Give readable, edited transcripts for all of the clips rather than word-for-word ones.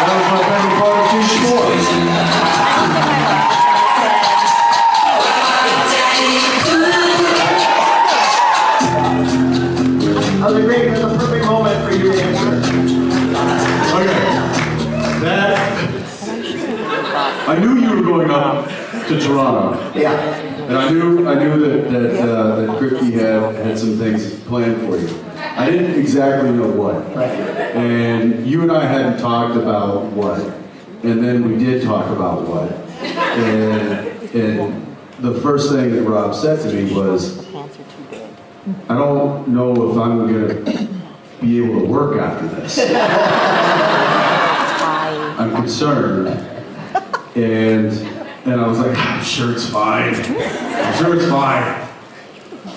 That was my favorite part of too short. I was agreeing that's a perfect moment for you to answer. Okay. That. I knew you were going up to Toronto. Yeah. And I knew that Kripke had some things planned for you. I didn't exactly know what. Right. And you and I hadn't talked about what. And then we did talk about what. And the first thing that Rob said to me was, I don't know if I'm going to be able to work after this. I'm concerned. And I was like, I'm sure it's fine. I'm sure it's fine.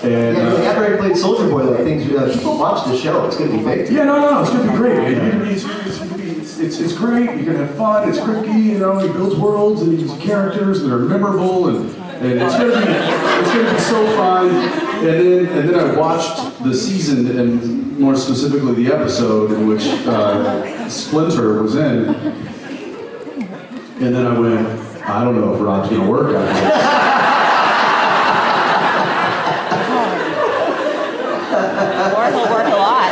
And Yeah, after I played Soldier Boy, like things, people watch the show. It's gonna be big. yeah, no, it's gonna be great. It's great. You're gonna have fun. It's Kripke, you know. He builds worlds and he's characters that are memorable, and it's gonna be so fun. And then I watched the season, and more specifically the episode in which Splinter was in, and then I went, I don't know if Rob's gonna work out here. He'll work a lot.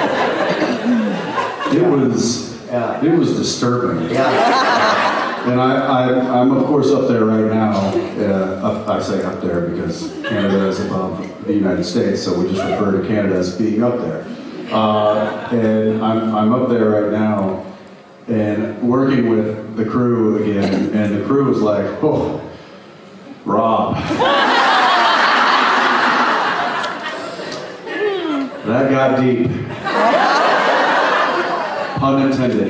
It was disturbing. Yeah. And I'm of course up there right now. I say up there because Canada is above the United States, so we just refer to Canada as being up there. And I'm up there right now and working with the crew again, and the crew was like, oh, Rob. That got deep. Pun intended.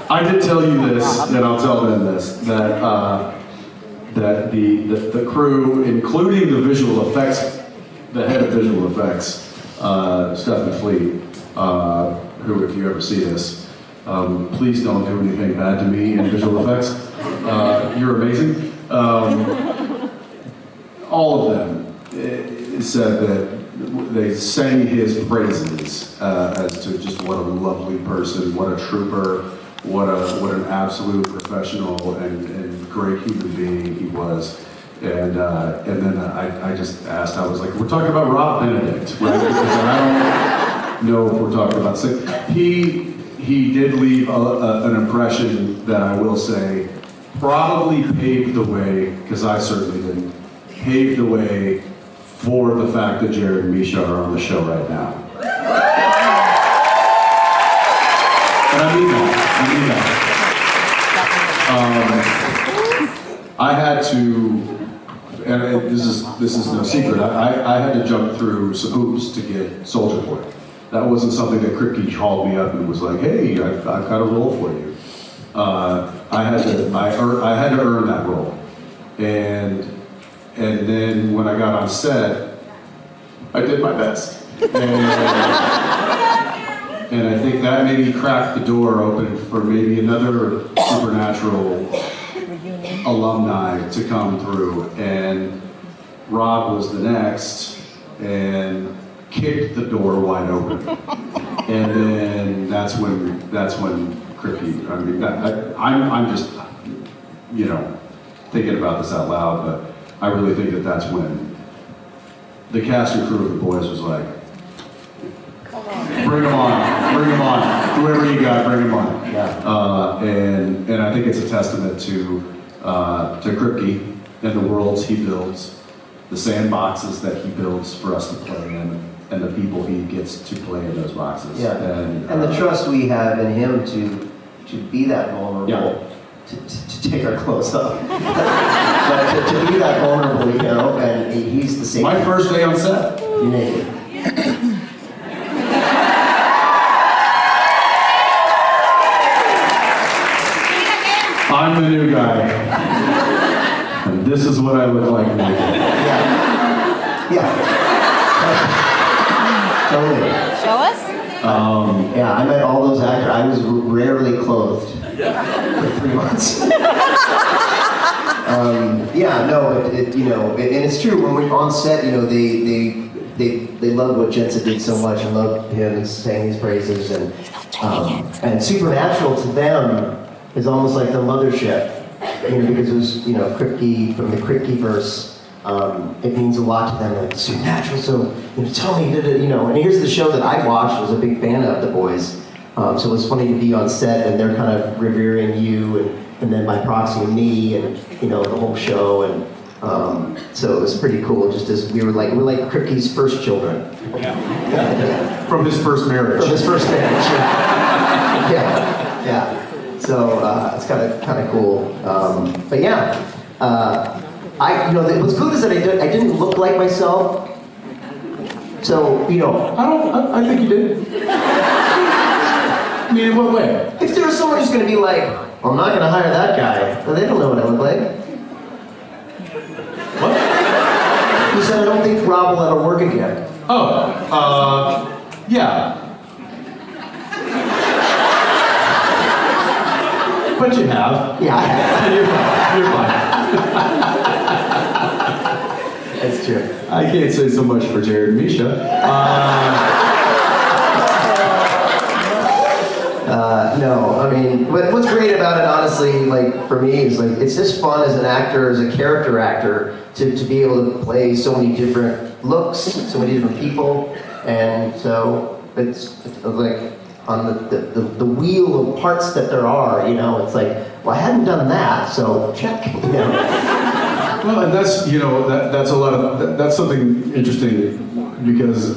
I did tell you this, and I'll tell them this, that the crew, including the visual effects, the head of visual effects, Stephen Fleet, who, if you ever see this, please don't do anything bad to me in visual effects. You're amazing. All of them said that they sang his praises as to just what a lovely person, what a trooper, what an absolute professional and great human being he was. And then I just asked, I was like, we're talking about Rob Benidict, right? Because I don't know if we're talking about singing. He did leave an impression that I will say probably paved the way, because I certainly didn't, paved the way for the fact that Jared and Misha are on the show right now. And I mean that. I had to, and this is no secret, I had to jump through some hoops to get Soldier Boy. That wasn't something that Kripke called me up and was like, hey, I've got a role for you. I had to earn that role. And then when I got on set, I did my best. And I think that maybe cracked the door open for maybe another Supernatural alumni to come through. And Rob was the next and kicked the door wide open. And then that's when Kripke, I mean, I'm just, you know, thinking about this out loud, but I really think that that's when the cast and crew of The Boys was like, bring them on, whoever you got, bring them on. Yeah. And I think it's a testament to Kripke and the worlds he builds, the sandboxes that he builds for us to play in, and the people he gets to play in those boxes. Yeah. And the trust we have in him to be that vulnerable. Yeah. To take our clothes off. But to be that vulnerable, you know, and he's the same. My first day on set. You naked. I'm the new guy. And this is what I look like naked. Yeah. Totally. Show us? Yeah, I met all those actors. I was rarely clothed for 3 months. Yeah, no, but you know, and it's true. When we're on set, you know, they they loved what Jensen did so much and loved him and sang his praises, and Supernatural to them is almost like the mothership, because it was, Kripke, from the Kripke verse, it means a lot to them, like Supernatural, so, tell me, and here's the show that I watched, was a big fan of, The Boys, so it was funny to be on set, and they're kind of revering you, and then by proxy me, and, the whole show, and so it was pretty cool, just as we're like Kripke's first children. Yeah. From his first marriage. From his first marriage, yeah. So it's kind of cool. But yeah, what's good is that I didn't look like myself. So, I think you did. I mean, in what way? If there was someone who's going to be like, well, I'm not going to hire that guy, well, they don't know what I look like. What? You said I don't think Rob will ever work again. Yeah. But you have. Yeah, I have. You're fine. That's true. I can't say so much for Jared and Misha. No, I mean, what's great about it, honestly, like, for me, is, like, it's just fun as an actor, as a character actor, to be able to play so many different looks, so many different people, and so it's like, on the wheel of parts that there are, it's like, well, I hadn't done that, so check, Well, and that's, that's a lot of, that's something interesting, because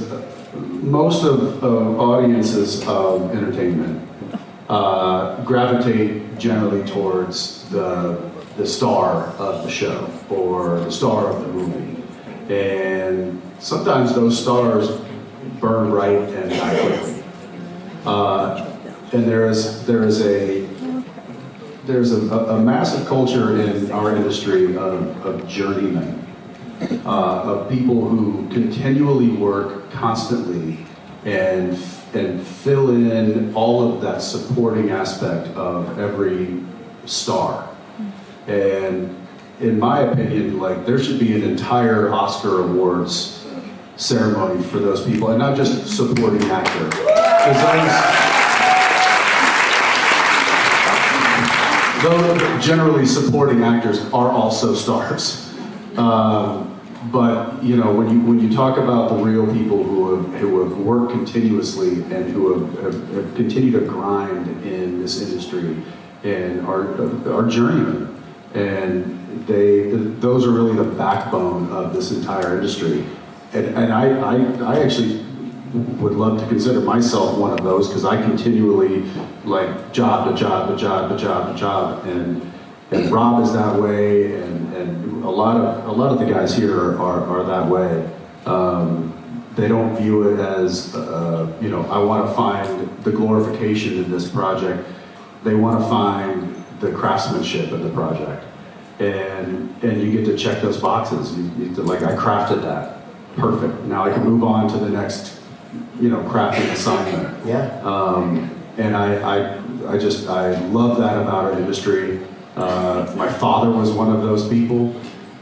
most of audiences of entertainment gravitate generally towards the star of the show or the star of the movie, and sometimes those stars burn right and die quickly. And there's a massive culture in our industry of journeymen, of people who continually work constantly and fill in all of that supporting aspect of every star. And in my opinion, like, there should be an entire Oscar Awards ceremony for those people, and not just supporting actor. Though generally supporting actors are also stars. But when you talk about the real people who have worked continuously and who have continued to grind in this industry and are journeymen, and those are really the backbone of this entire industry. And I actually would love to consider myself one of those, because I continually, like, job to job to job to job to job, and Rob is that way, and a lot of the guys here are that way. They don't view it as I want to find the glorification in this project. They want to find the craftsmanship in the project, and you get to check those boxes. You like, I crafted that, perfect. Now I can move on to the next crafting assignment. Yeah. And I love that about our industry. My father was one of those people,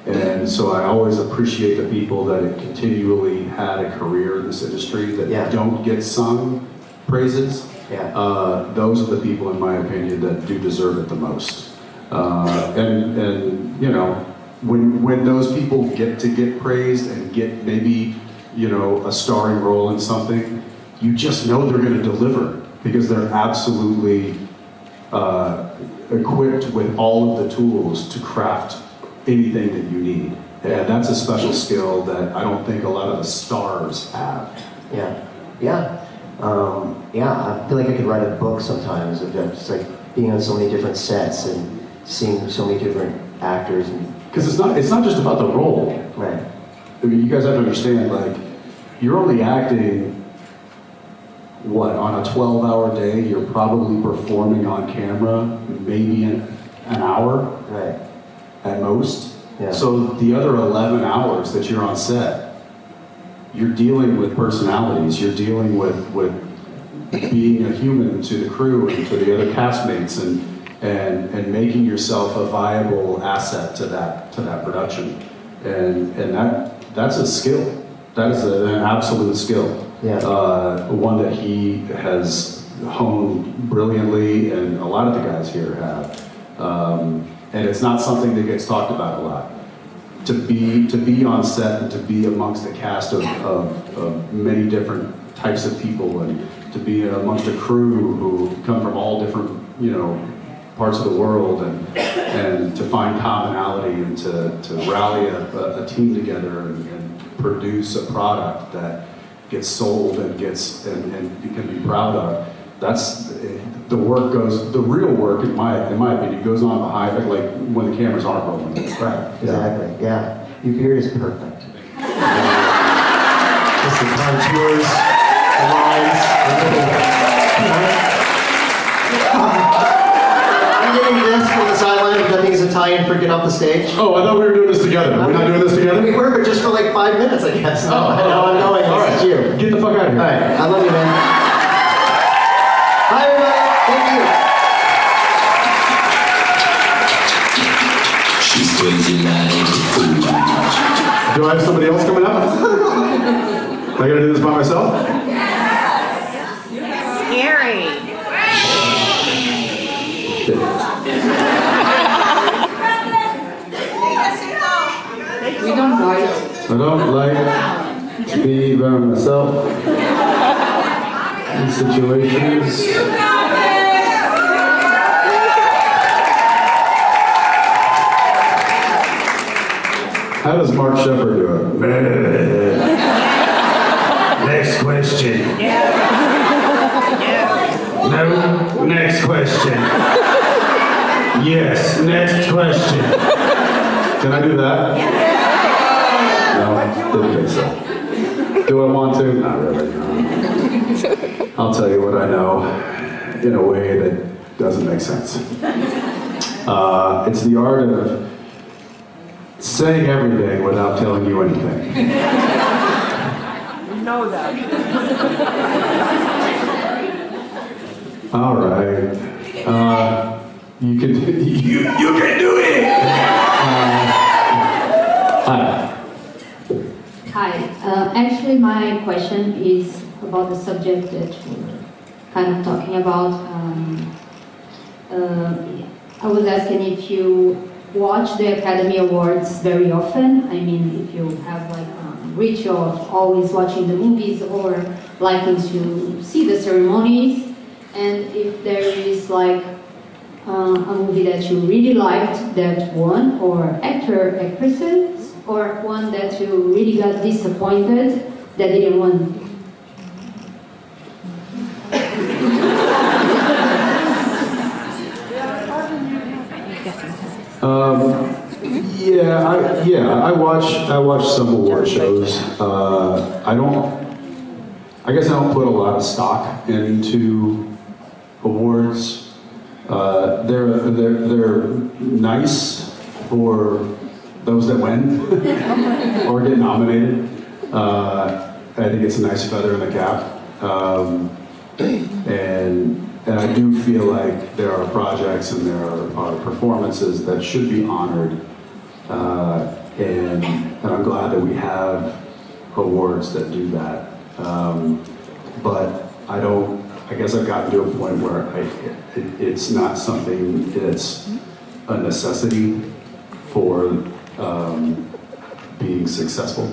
and so I always appreciate the people that have continually had a career in this industry that don't get sung praises. Yeah. Those are the people, in my opinion, that do deserve it the most. When those people get praised and get maybe a starring role in something, you just know they're going to deliver, because they're absolutely equipped with all of the tools to craft anything that you need. And that's a special skill that I don't think a lot of the stars have. Yeah. I feel like I could write a book sometimes of just like being on so many different sets and seeing so many different actors. Because it's not just about the role. Right. I mean, you guys have to understand, like, you're only acting, on a 12-hour day, you're probably performing on camera maybe an hour, right, at most. Yeah. So the other 11 hours that you're on set, you're dealing with personalities, you're dealing with being a human to the crew and to the other castmates, and making yourself a viable asset to that production. And that's a skill. That is an absolute skill. Yeah. One that he has honed brilliantly, and a lot of the guys here have. And it's not something that gets talked about a lot. To be on set and to be amongst a cast of many different types of people, and to be amongst a crew who come from all different, parts of the world, and to find commonality and to rally a team together and produce a product that gets sold and you can be proud of. That's the work goes. The real work, in my opinion, goes on behind, like when the cameras aren't rolling. Right. Exactly. Yeah. Your beard is perfect. Just the contours, the lines, everything. I'm getting this from the sideline, which I think is Italian for get off the stage. Oh, I thought we were doing this together. We're not doing this together? We were, but just for like 5 minutes, I guess. Now I'm going. All right. This is you. Get the fuck out of here. All right. I love you, man. Hi, everybody. Thank you. She's crazy like food. Do I have somebody else coming up? I gotta do this by myself? Scary. We don't like. I don't like to be by myself in situations. How does Mark Shepard do it? Next question. No. Next question. Yes. Next question. Can I do that? No, didn't think so. Do I want to? Not really. No. I'll tell you what I know in a way that doesn't make sense. It's the art of saying everything without telling you anything. Know that. All right. You can do it. Hi. Hi. Actually, my question is about the subject that we're kind of talking about. I was asking if you watch the Academy Awards very often. I mean, if you have like a ritual of always watching the movies or liking to see the ceremonies, and if there is like a movie that you really liked that won, or actor, actresses, or one that you really got disappointed that didn't win. I watch some award shows. I guess I don't put a lot of stock into awards. They're nice for those that win or get nominated. I think it's a nice feather in the cap. And I do feel like there are projects and there are performances that should be honored. And I'm glad that we have awards that do that. But I guess I've gotten to a point where it's not something that's a necessity for being successful.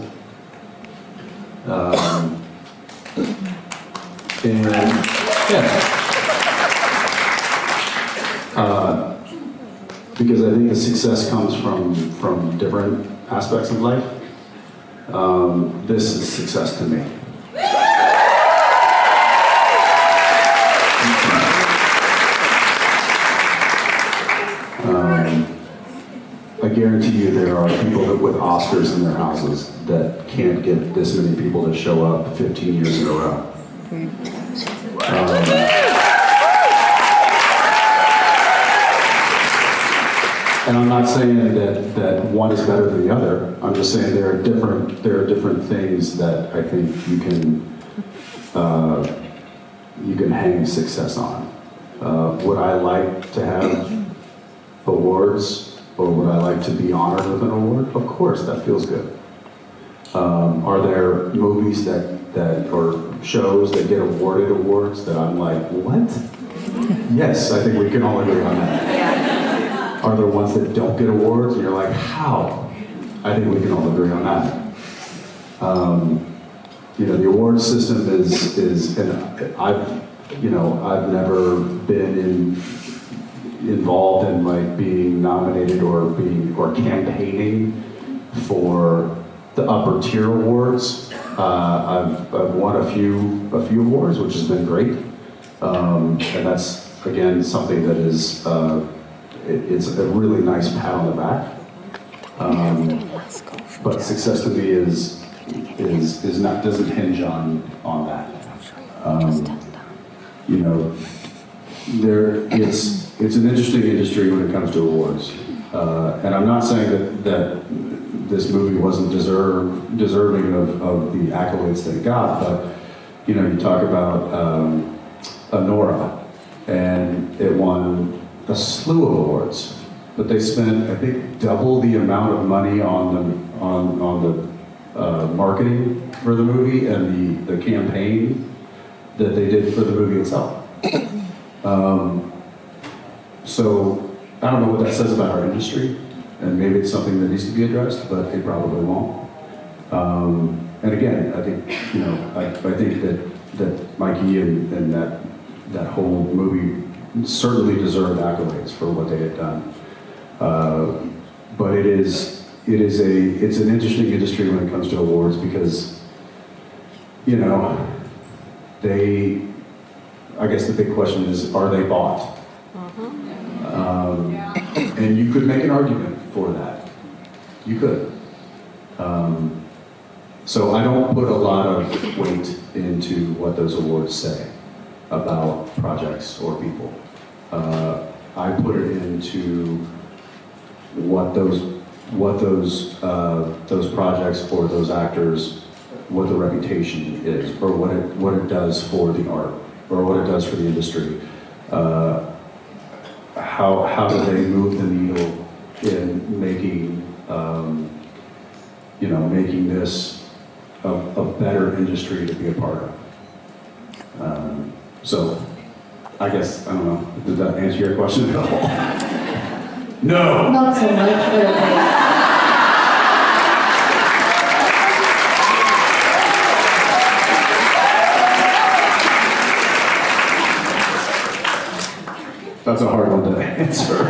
Because I think the success comes from different aspects of life. This is success to me. I guarantee you there are people with Oscars in their houses that can't get this many people to show up 15 years in a row. And I'm not saying that one is better than the other. I'm just saying there are different things that I think you can hang success on. Would I like to have awards, or would I like to be honored with an award? Of course, that feels good. Are there movies that or shows that get awarded awards that I'm like, what? Yes, I think we can all agree on that. Are there ones that don't get awards and you're like, how? I think we can all agree on that. The award system is, and I've never been involved in like being nominated or campaigning for the upper tier awards. I've won a few awards, which has been great, and that's again something that is it's a really nice pat on the back. But success to me is not, doesn't hinge on that. It's an interesting industry when it comes to awards, and I'm not saying that this movie wasn't deserving of the accolades that it got, but you talk about Nora, and it won a slew of awards, but they spent, I think, double the amount of money on the marketing for the movie and the campaign that they did for the movie itself. So I don't know what that says about our industry, and maybe it's something that needs to be addressed, but it probably won't. And again, I think I think that Mikey and that whole movie certainly deserved accolades for what they had done. But it's an interesting industry when it comes to awards because I guess the big question is, are they bought? And you could make an argument for that. You could. So I don't put a lot of weight into what those awards say about projects or people. I put it into what those projects or those actors, what the reputation is, or what it does for the art, or what it does for the industry. How do they move the needle in making making this a better industry to be a part of? So I guess, I don't know, did that answer your question at all? No! Not so much, but okay. That's a hard one to answer.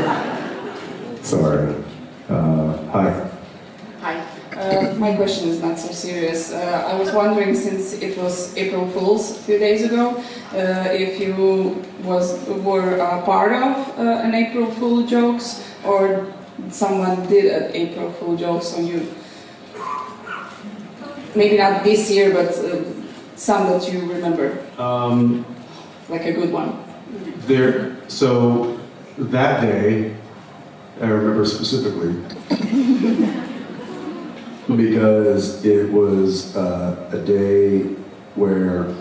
Sorry. Hi. Hi. My question is not so serious. I was wondering, since it was April Fool's a few days ago, if you were a part of an April Fool jokes, or someone did an April Fool jokes on you. Maybe not this year, but some that you remember. Like a good one. So that day, I remember specifically because it was a day where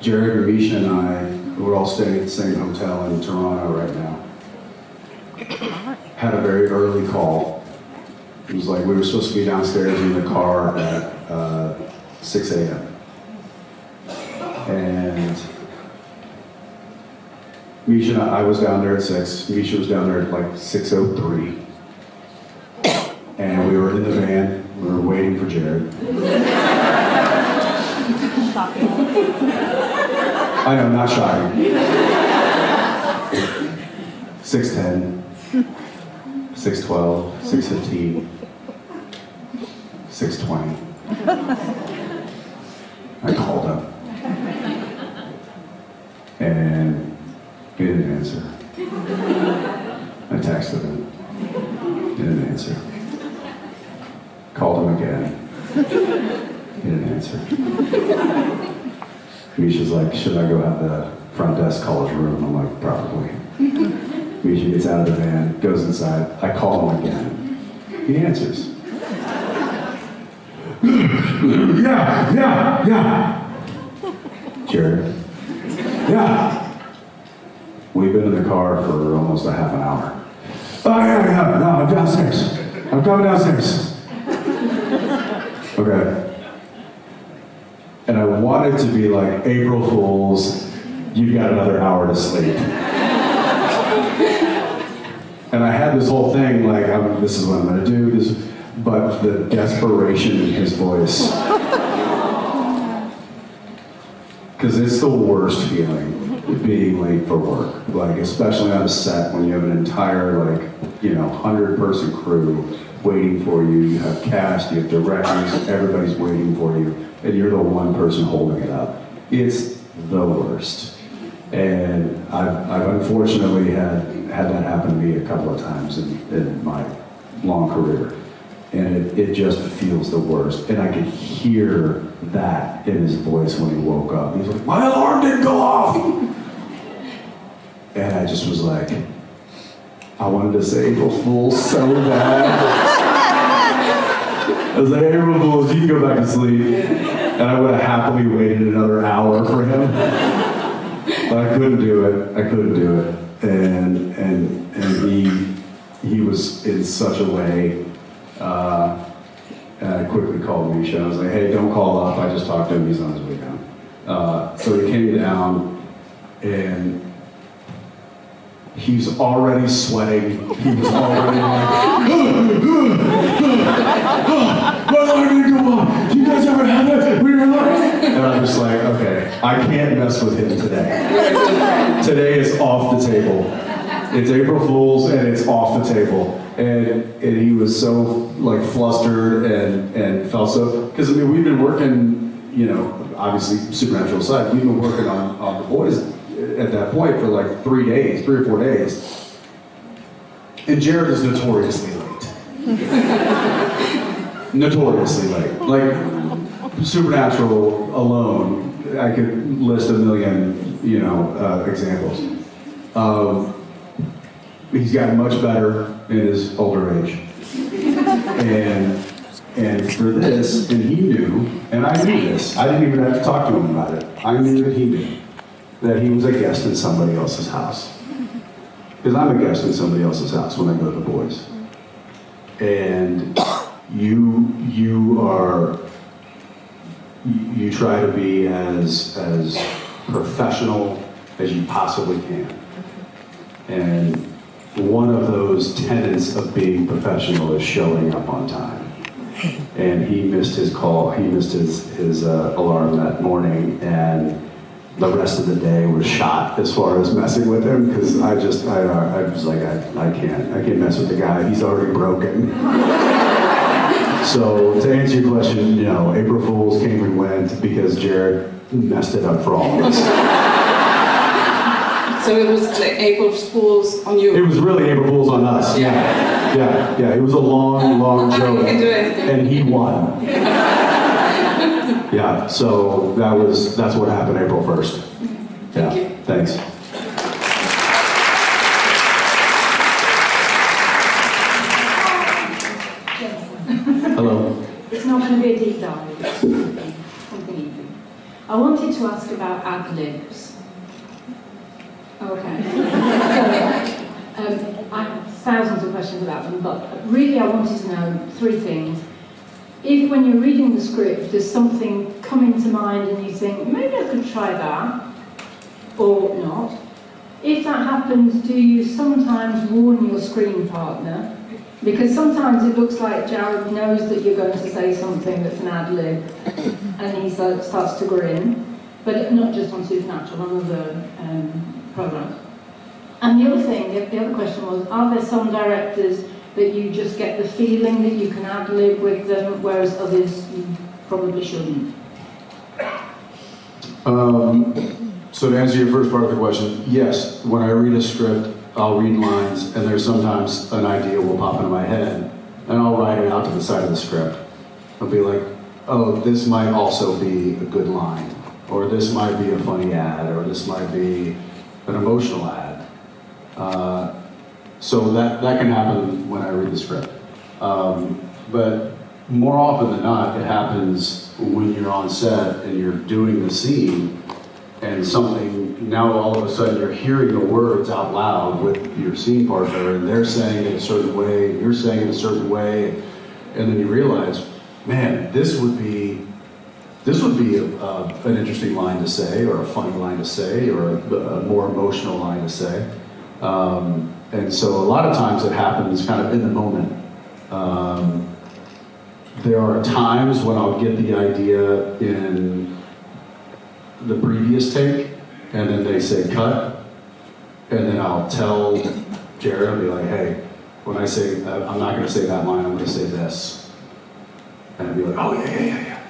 Jared, Misha, and I, who were all staying at the same hotel in Toronto right now, had a very early call. It was like we were supposed to be downstairs in the car at 6 a.m. And Misha and I was down there at 6. Misha was down there at like 6:03. And we were in the van. We were waiting for Jared. I know, not shocking. 6:10, 6:12, 6:15, 6:20. I called him. And he didn't answer. I texted him. He didn't answer. Called him again. He didn't answer. Misha's like, should I go have the front desk call his room? I'm like, probably. Misha gets out of the van, goes inside. I call him again. He answers. Yeah. Jared. Yeah. We've been in the car for almost a half an hour. Oh, yeah, no, I'm downstairs. I'm coming downstairs. Okay. And I wanted to be like, April Fools, you've got another hour to sleep. And I had this whole thing like, this is what I'm gonna do, but the desperation in his voice. Because it's the worst feeling, being late for work. Like, especially on a set when you have an entire, 100-person crew waiting for you. You have cast, you have directors, everybody's waiting for you, and you're the one person holding it up. It's the worst. And I've unfortunately had that happen to me a couple of times in my long career. And it just feels the worst. And I could hear that in his voice when he woke up. He's like, my alarm didn't go off! And I just was like, I wanted to say April Fools so bad. I was like, April Fools, you can go back to sleep. And I would have happily waited another hour for him. But I couldn't do it. And he was in such a way. And I quickly called Misha. I was like, hey, don't call up. I just talked to him. He's on his way down. So he came down, and he was already sweating. He was already like, my alarm didn't go off. Do you guys ever have that? And I'm just like, okay, I can't mess with him today. Today is off the table. It's April Fool's, and it's off the table. And he was so flustered and felt so, because we've been working, obviously Supernatural aside, we've been working on the boys at that point for 3 or 4 days. And Jared is notoriously late. Notoriously late. Supernatural alone, I could list a million, examples. He's gotten much better in his older age. And for this, and he knew, and I knew this, I didn't even have to talk to him about it. I knew that he knew that he was a guest in somebody else's house. Because I'm a guest in somebody else's house when I go to the boys. And you try to be as professional as you possibly can. And one of those tenets of being professional is showing up on time. And he missed his call, he missed his alarm that morning, and the rest of the day was shot as far as messing with him, because I was like, I can't mess with the guy, he's already broken. So to answer your question, April Fools came and went because Jared messed it up for all of us. So it was April Fools on you? It was really April Fools on us. Yeah. It was a long joke. You can do it. And he won. Yeah, so that's what happened April 1st. Thank you. Thanks. Hello. It's not going to be a deep dive, it's something easy. I wanted to ask about ad-libs. Okay. So, I have thousands of questions about them, but really I wanted to know 3 things. If when you're reading the script, there's something coming to mind and you think, maybe I could try that, or not. If that happens, do you sometimes warn your screen partner? Because sometimes it looks like Jared knows that you're going to say something that's an ad-lib, and he starts to grin. But not just on Supernatural, on other programs. And the other thing, the other question was, are there some directors that you just get the feeling that you can ad-lib with them, whereas others you probably shouldn't? So to answer your first part of the question, yes, when I read a script, I'll read lines, and there's sometimes an idea will pop into my head, and I'll write it out to the side of the script. I'll be like, oh, this might also be a good line, or this might be a funny ad, or this might be an emotional ad. So that can happen when I read the script. But more often than not, it happens when you're on set and you're doing the scene, and now all of a sudden you're hearing the words out loud with your scene partner, and they're saying it a certain way, and you're saying it a certain way, and then you realize, man, this would be an interesting line to say, or a funny line to say, or a more emotional line to say. And so a lot of times it happens kind of in the moment. There are times when I'll get the idea in the previous take, and then they say cut, and then I'll tell Jared, I'll be like, hey, when I say, I'm not going to say that line, I'm going to say this. And I'll be like, oh yeah.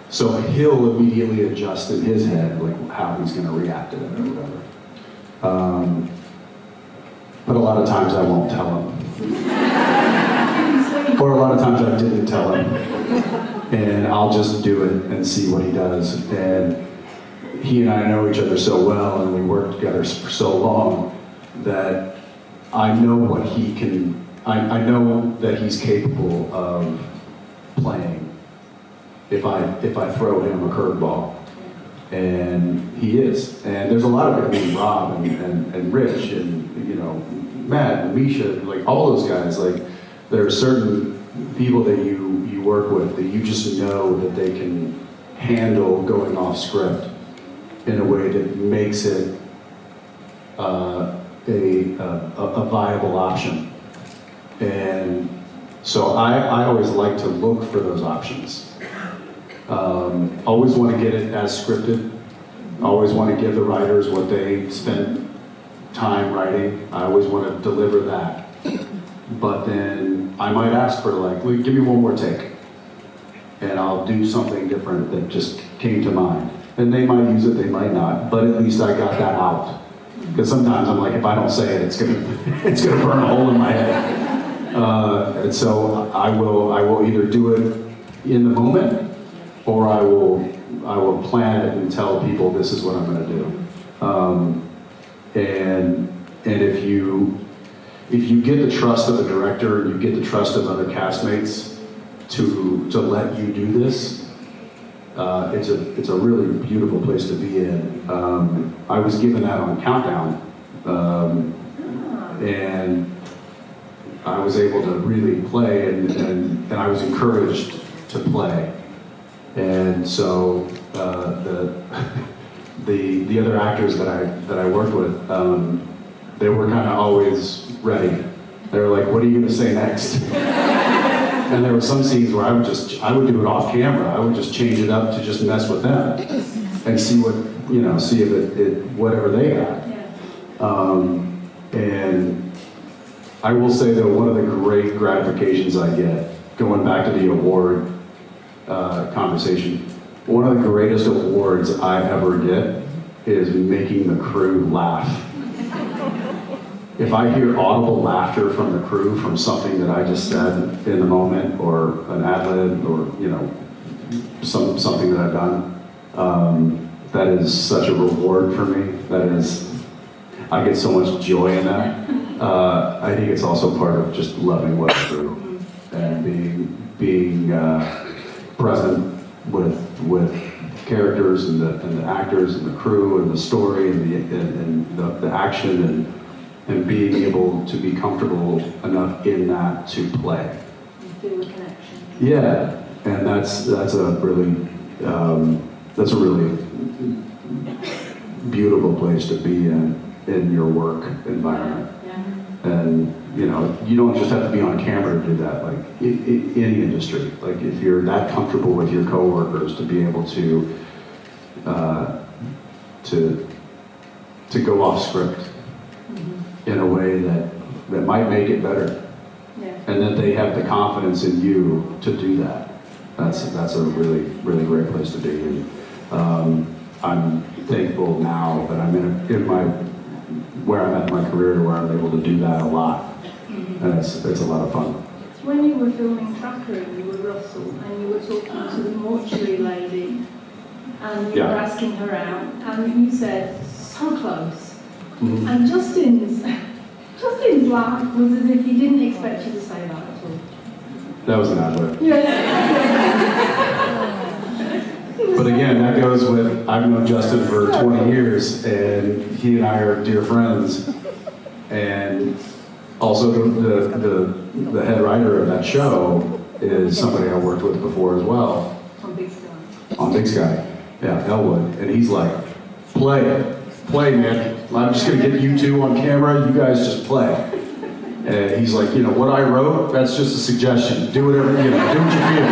So he'll immediately adjust in his head, like how he's going to react to it or whatever. But a lot of times I won't tell him. Or a lot of times I didn't tell him. And I'll just do it and see what he does. And he and I know each other so well, and we worked together for so long, that I know what he can, I know that he's capable of playing if I throw him a curveball. And he is. And there's a lot of it. I mean, Rob and Rich and, you know, Matt and Misha, like all those guys, like there are certain people that you work with that you just know that they can handle going off script in a way that makes it a viable option. And so I always like to look for those options. Always want to get it as scripted. Always want to give the writers what they spent time writing. I always want to deliver that. But then I might ask for like, give me one more take. And I'll do something different that just came to mind. And they might use it, they might not, but at least I got that out. Because sometimes I'm like, if I don't say it, it's gonna burn a hole in my head. And so I will either do it in the moment, or I will plan it and tell people this is what I'm gonna do. And if you get the trust of the director, you get the trust of other castmates to let you do this, it's a really beautiful place to be in. I was given that on Countdown, and I was able to really play, and I was encouraged to play. And so the other actors that I worked with, they were kind of always ready. They were like, "What are you going to say next?" And there were some scenes where I would do it off camera. I would just change it up to just mess with them and see if it whatever they got. And I will say that one of the great gratifications I get, going back to the award conversation, one of the greatest awards I ever get is making the crew laugh. If I hear audible laughter from the crew from something that I just said in the moment, or an ad-lib, or something that I've done, that is such a reward for me. I get so much joy in that. I think it's also part of just loving what I do and being present with characters and the actors and the crew and the story and the action and being able to be comfortable enough in that to play. You feel the connection. Yeah, and that's a really beautiful place to be in your work environment. Yeah. And you don't just have to be on camera to do that. Like any industry, like if you're that comfortable with your coworkers to be able to go off script in a way that might make it better, and that they have the confidence in you to do that. That's a really, really great place to be. And I'm thankful now that I'm where I'm at in my career, where I'm able to do that a lot, and it's a lot of fun. When you were filming Tracker and you were Russell and you were talking to the mortuary lady and you were asking her out and you said, so close. Mm-hmm. And Justin's laugh was as if he didn't expect you to say that at all. That was an ad-lib. Yeah. But again, that goes with, I've known Justin for 20 years, and he and I are dear friends. And also the head writer of that show is somebody I worked with before as well. On Big Sky. On Big Sky, yeah, Elwood. And he's like, play, man. I'm just gonna get you two on camera, you guys just play. And he's like, you know, what I wrote, that's just a suggestion. Do whatever, you know, do what you feel.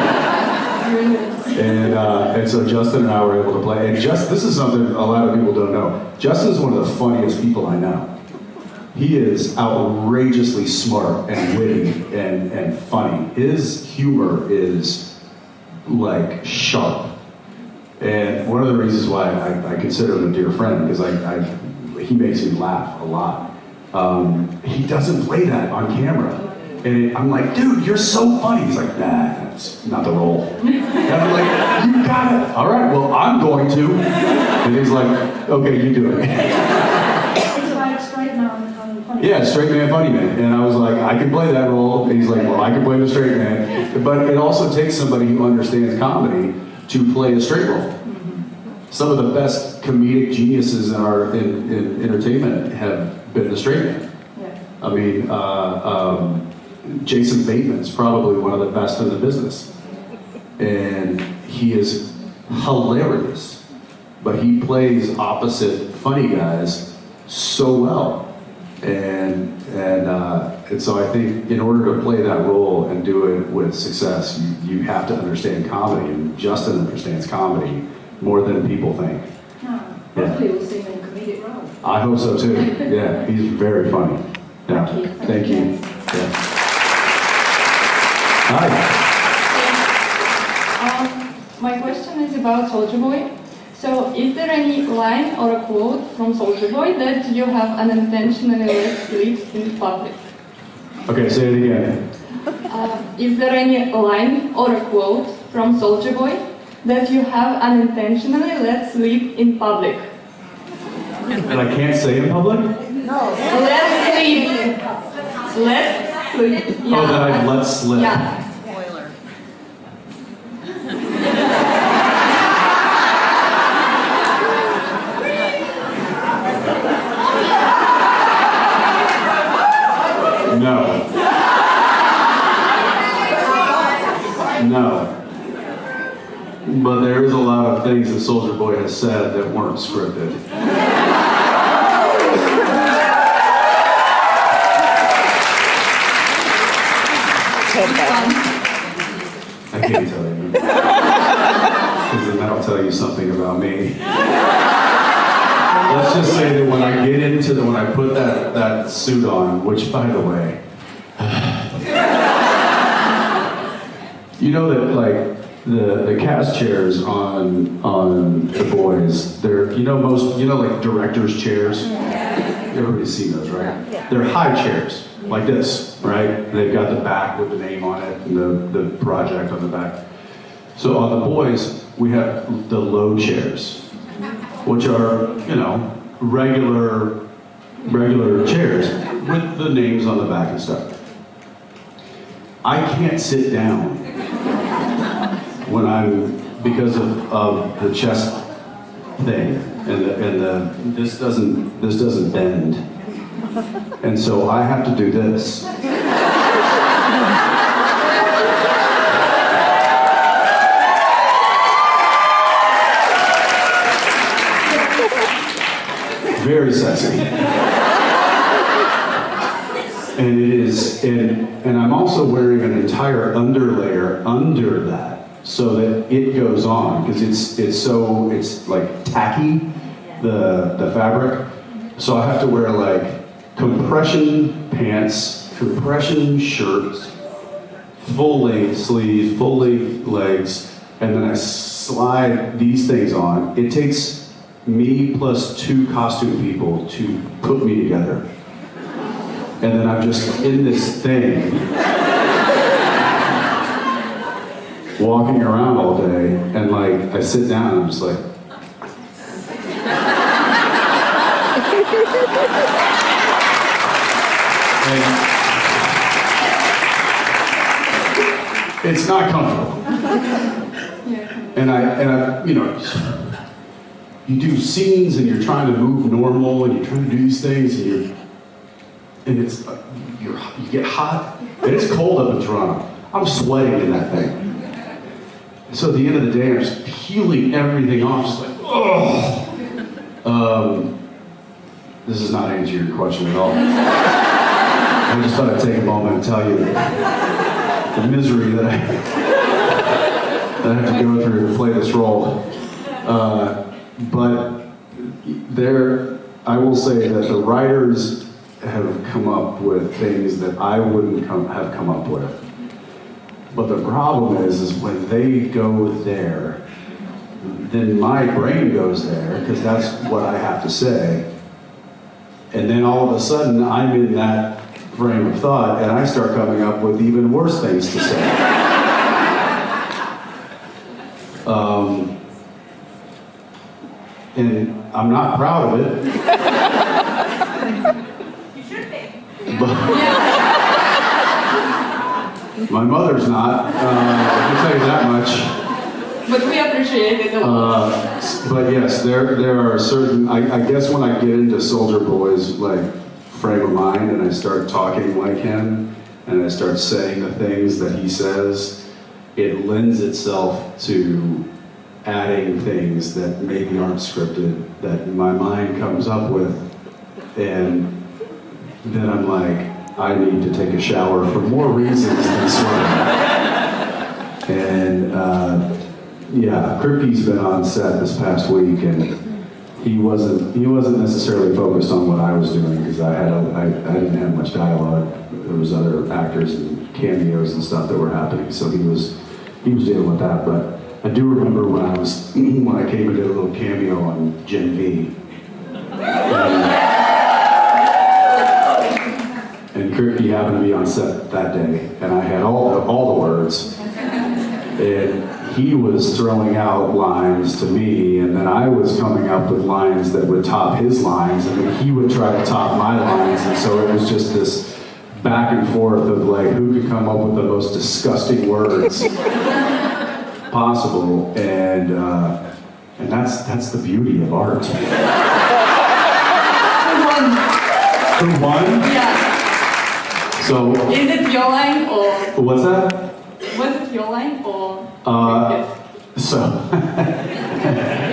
And so Justin and I were able to play. And this is something a lot of people don't know. Justin's one of the funniest people I know. He is outrageously smart and witty and funny. His humor is like sharp. And one of the reasons why I consider him a dear friend, because he makes me laugh a lot. He doesn't play that on camera. And I'm like, dude, you're so funny. He's like, nah, that's not the role. And I'm like, you got it. All right, well, I'm going to. And he's like, okay, you do it. It's like straight man and funny. Yeah, straight man, funny man. And I was like, I can play that role. And he's like, well, I can play the straight man. But it also takes somebody who understands comedy to play a straight role. Some of the best comedic geniuses in entertainment have been the straight man. Yeah. I mean, Jason Bateman's probably one of the best in the business. And he is hilarious. But he plays opposite funny guys so well. And so I think in order to play that role and do it with success, you have to understand comedy. And Justin understands comedy more than people think. Hopefully we'll see him in a comedic role. I hope so too. Yeah, he's very funny. Yeah. Thank you. Yeah. Hi. My question is about Soulja Boy. So, is there any line or a quote from Soulja Boy that you have unintentionally let slip in public? Okay, say it again. Is there any line or a quote from Soulja Boy that you have unintentionally let slip in public? And I can't say in public? No. Let slip. Let slip. Yeah. Oh, that I let slip. Yeah. No. But there is a lot of things that Soulja Boy has said that weren't scripted. I can't tell you. Because then that'll tell you something about me. Let's just say that when I get into when I put that suit on, which by the way, you know that like the cast chairs on The Boys, they're like director's chairs. Everybody's seen those, right? They're high chairs, like this, right? They've got the back with the name on it and the project on the back. So on The Boys, we have the low chairs, which are, regular chairs with the names on the back and stuff. I can't sit down because of the chest thing, and this doesn't bend, and so I have to do this. Very sexy. And it is, and I'm also wearing an entire underlayer under that so that it goes on, because it's like tacky, the fabric. So I have to wear like compression pants, compression shirts, full length sleeves, full length legs, and then I slide these things on. It takes me plus 2 costume people to put me together. And then I'm just in this thing, walking around all day, and like, I sit down and I'm just like, and it's not comfortable. And I, you do scenes and you're trying to move normal and you're trying to do these things and it's you get hot and it's cold up in Toronto. I'm sweating in that thing. So at the end of the day, I'm just peeling everything off, just like, oh. This is not answering your question at all. I just thought I'd take a moment and tell you the misery that I have to go through to play this role. But I will say that the writers have come up with things that I wouldn't have come up with. But the problem is when they go there, then my brain goes there, because that's what I have to say. And then all of a sudden, I'm in that frame of thought, and I start coming up with even worse things to say. And I'm not proud of it. You should be. But my mother's not, I can tell you that much. But we appreciate it a lot. But yes, there are certain, I guess when I get into Soldier Boy's like frame of mind and I start talking like him and I start saying the things that he says, it lends itself to adding things that maybe aren't scripted, that my mind comes up with, and then I'm like, I need to take a shower for more reasons than sweating. And yeah, Kripke's been on set this past week, and he wasn't necessarily focused on what I was doing, because I didn't have much dialogue. There was other actors and cameos and stuff that were happening, so he was dealing with that. But I do remember when I came and did a little cameo on Gen V. And Kripke happened to be on set that day, and I had all the words. And he was throwing out lines to me, and then I was coming up with lines that would top his lines, and then he would try to top my lines, and so it was just this back and forth of like, who could come up with the most disgusting words possible, and that's the beauty of art. Who won? Yeah. So. Is it your line or? What's that? Was it your line or? So.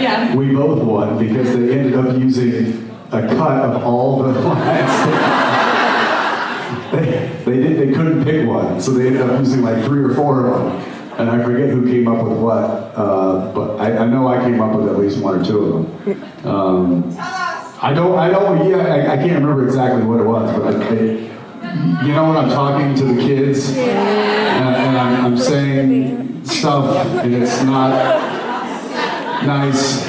Yeah. We both won because they ended up using a cut of all the lines. They couldn't pick one, so they ended up using like 3 or 4 of them. And I forget who came up with what, but I know I came up with at least 1 or 2 of them. I can't remember exactly what it was, but you know when I'm talking to the kids, and I'm saying stuff, and it's not nice.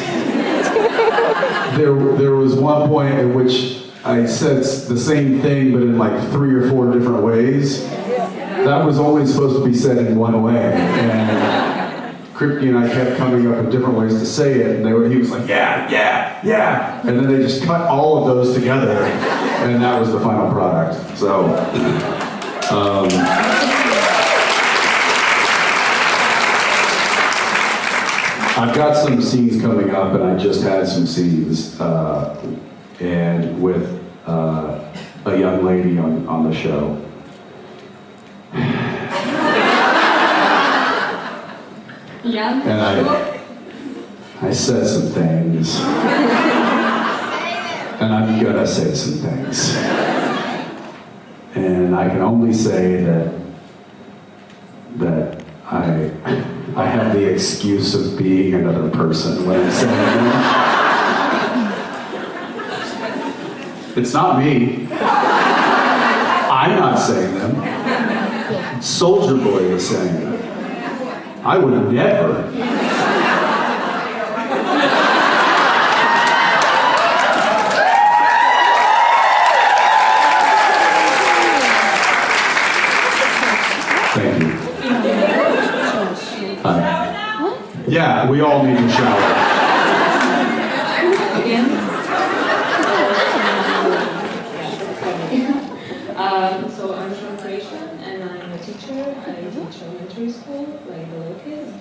There was one point at which I said the same thing, but in like 3 or 4 different ways. That was only supposed to be said in one way, and Kripke and I kept coming up with different ways to say it, and he was like, yeah, and then they just cut all of those together, and that was the final product. So, I've got some scenes coming up, and I just had some scenes, and with a young lady on the show. Yeah. And I said some things. And I'm gonna say some things. And I can only say that I have the excuse of being another person when I'm saying them. It's not me. I'm not saying them. Soldier Boy is saying them. I would have never. Thank you. Yeah, we all need to shower. So I'm from Croatia, and I'm a teacher. I teach elementary school, like the little kids.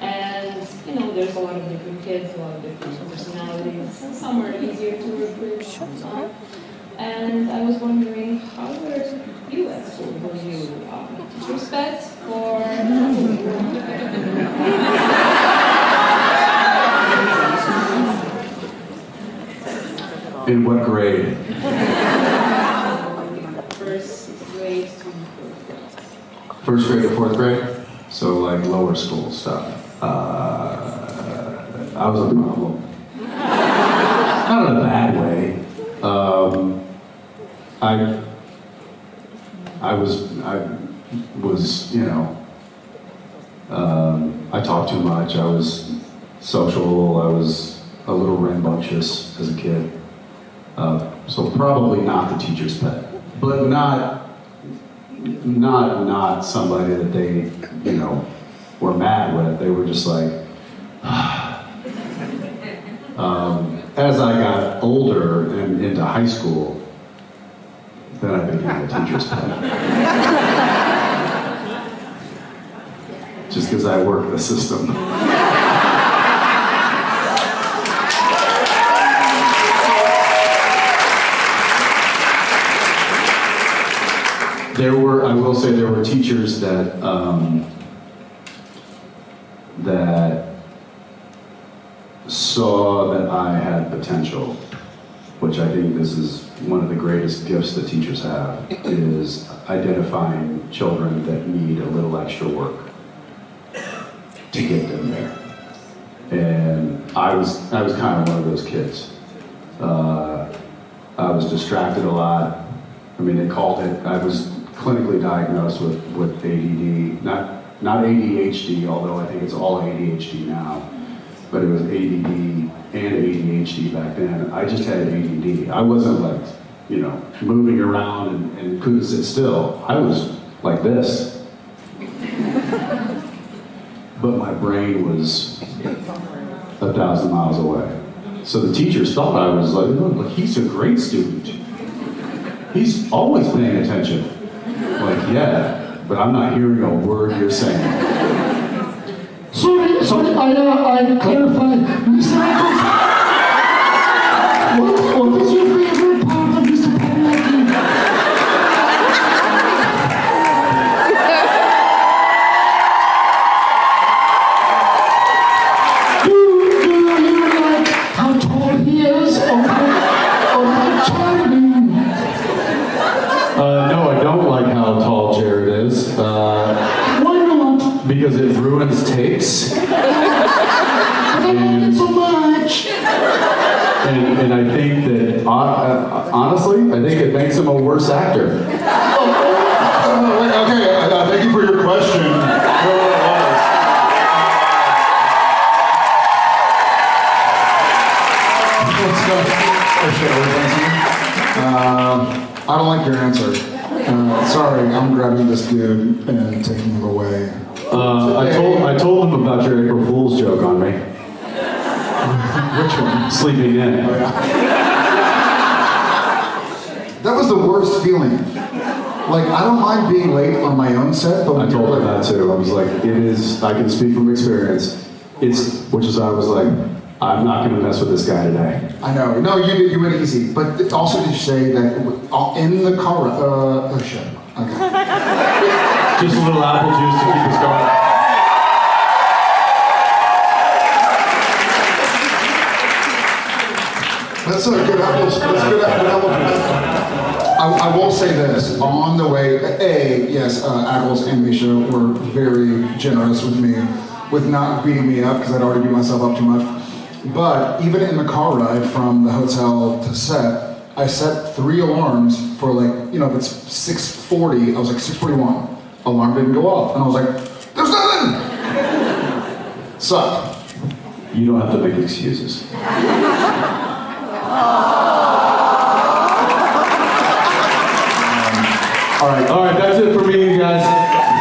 And, there's a lot of different kids, a lot of different personalities. Some are easier to work with, some not. And I was wondering, how were you at school? Were you teacher's pet or? In what grade? First grade to fourth grade. First grade to fourth grade? So like lower school stuff. I was a problem. Not in a bad way. I was, you know, I talked too much. I was social. I was a little rambunctious as a kid. So probably not the teacher's pet, but not somebody that they, you know, were mad with. They were just like, as I got older and into high school, then I became a teacher's pet. Just because I work the system. I will say there were teachers that saw that I had potential, which I think this is one of the greatest gifts that teachers have, is identifying children that need a little extra work to get them there. And I was kind of one of those kids. I was distracted a lot. I mean, they called it, I was clinically diagnosed with ADD, not ADHD, although I think it's all ADHD now, but it was ADD and ADHD back then. I just had ADD. I wasn't like, you know, moving around and couldn't sit still. I was like this. But my brain was 1,000 miles away. So the teachers thought I was like, look, he's a great student. He's always paying attention. Like, yeah, but I'm not hearing a word you're saying. Sorry, I clarify. Mr. Eklza, what is your favorite part of Mr. Panacky? Do you like how tall he is or how charming? No, I don't like how tall Jared is. Why not? Because it ruins tapes. I like it so much. And I think that, honestly, I think it makes him a worse actor. Okay, thank you for your question. I don't like your answer. Sorry, I'm grabbing this dude and taking him away. I told him about your April Fool's joke on me. Which one? Sleeping in. Oh, yeah. That was the worst feeling. Like, I don't mind being late on my own set, but I told him that too. I was like, it is, I can speak from experience. I was like, I'm not going to mess with this guy today. I know. No, you went easy. But also, did you say that in the car? Oh shit. Okay. Just a little apple juice to keep us going. That's a good apple. That's good apple juice. I will say this on the way. Yes, Ackles and Misha were very generous with me, with not beating me up because I'd already beat myself up too much. But even in the car ride from the hotel to set, I set 3 alarms for like, you know, if it's 6:40, I was like 6:41. Alarm didn't go off. And I was like, there's nothing! Sucked. You don't have to make excuses. All right, that's it for me, you guys.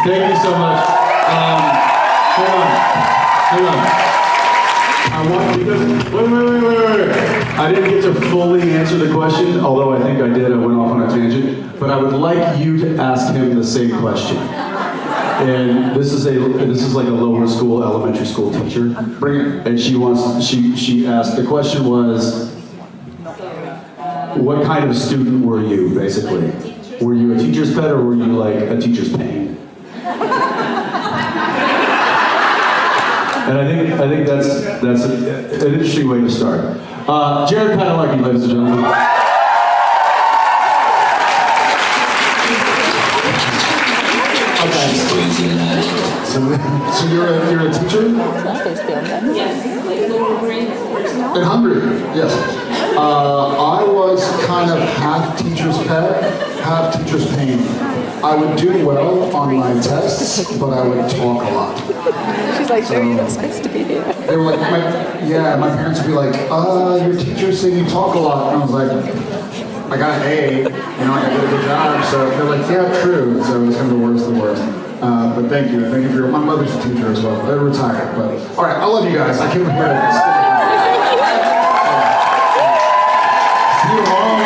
Thank you so much. Hang on. Wait. I didn't get to fully answer the question, although I think I did. I went off on a tangent. But I would like you to ask him the same question. And this is like a lower school, elementary school teacher. Bring it. And she asked, the question was, What kind of student were you, basically? Were you a teacher's pet or were you like a teacher's pain? And I think that's an interesting way to start. Jared Padalecki, ladies and gentlemen. So you're a teacher? Yes, like lower grades. In Hungary, yes. I was kind of half teacher's pet, half teacher's pain. I would do well on my tests, but I would talk a lot. She's like, so, you're not supposed to be here. They were like, my parents would be like, your teacher's saying you talk a lot. And I was like, I got an A, I did a good job. So they're like, yeah, true. So it was kind of the worst of the worst. But thank you for my mother's a teacher as well. They're retired, but all right, I love you guys. I can't wait to see you tomorrow.